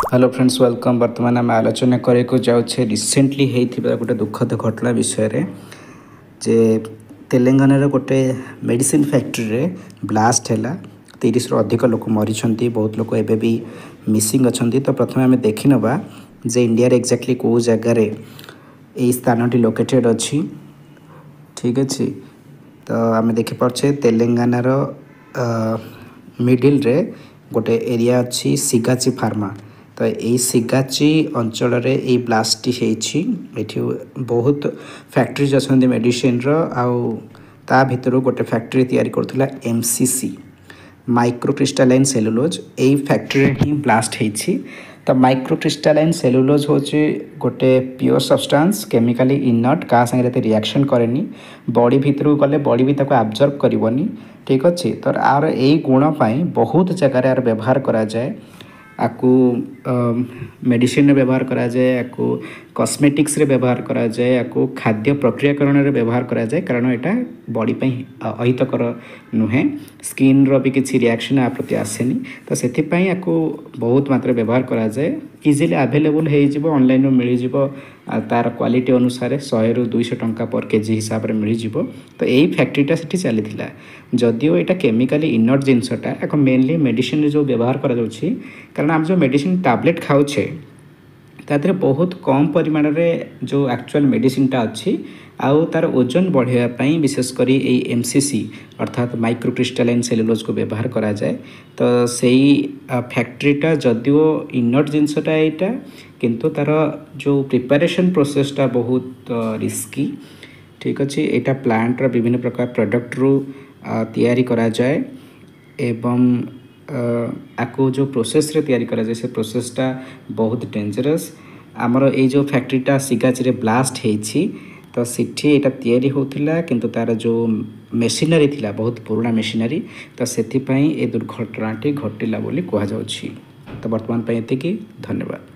Hello friends welcome. बर्तमान आम आलोचना करने जाऊे रिसेंटली होता गोटे दुखद घटना विषय जे तेलंगाना गोटे मेडिसिन फैक्ट्री रे ब्लास्ट है 30 अधिक लोक मरी बहुत लोग एवं भी मिसिंग अच्छा। तो प्रथम आम देखी नवा जे इंडिया एक्जाक्टली कौ जगार यही स्थान लोकेटेड अच्छी। ठीक अच्छे तो आम देखिपे तेलंगानार मिडिल रे गोटे एरिया अच्छी सिगाची फार्मा। तो यही सिगाची अंचल रे ब्लास्ट होती बहुत फैक्ट्रीज अच्छा मेडिसिन ता भितर गोटे फैक्ट्री तैयारी करुला एमसीसी माइक्रोक्रिस्टालाइन सेलुलोज। यही फैक्ट्री ही ब्लास्ट होती। तो माइक्रोक्रिस्टालाइन सेलुलोज हूँ गोटे प्योर सब्सटेंस केमिकली इनर्ट क्या साथ रिएक्शन करेनी बॉडी भितर गले बॉडी भी ताको एब्जॉर्ब करनी। ठीक अच्छे तो आर यही गुण बहुत जगार यार व्यवहार करा जाए। आपको मेडिसिन व्यवहार करा जाए, आपको कॉस्मेटिक्स रे व्यवहार करा जाए, आपको खाद्य प्रक्रियाकरण रे व्यवहार करा जाए कारण यहाँ बॉडी अहितकर नुहे स्किन रो भी किसी रिएक्शन आ प्रति आसेनी। तो से आपको बहुत मात्रा व्यवहार करा जाए इजिली अवेलेबल हो ऑनलाइन मिल तार क्वालिटी अनुसार 100 ରୁ 200 टंका पर केजी हिसाब से मिल जाव। तो यही फैक्ट्रीटा से चली जदिओ यहाँ केमिकली इनर्ट जिनसटा या मेनली मेडिसिन जो व्यवहार करा जाउछि कारण आम जो मेडिसिन टैबलेट खाऊे तादे बहुत कम परिमाण रे जो एक्चुअल मेडिसिनटा अच्छी आउ तार ओजन बढ़ावाई विशेषकर एमसीसी अर्थात माइक्रोक्रिस्टालाइन सेलुलोज को व्यवहार करा जाए। तो सही फैक्ट्रीटा जदिओ इनर्ट जिनसटा यहाँ किंतु तार जो प्रिपरेशन प्रोसेसटा बहुत रिस्की। ठीक अच्छे यहाँ प्लांट विभिन्न प्रकार प्रोडक्ट रू तैयारी करा जाए एवं आपको जो प्रोसेस रे तैयारी करा जाए से प्रोसेसटा बहुत डेंजरस। आमर ये जो फैक्ट्रीटा सिगाची रे ब्लास्ट होती तो सिठी यहाँ तैयारी होता किंतु तार जो मेसिनरी थिला बहुत पुराना मेसिनरी तो से दुर्घटनाटी घटिला बोली कहुच्छी। तो बर्तमान ये धन्यवाद।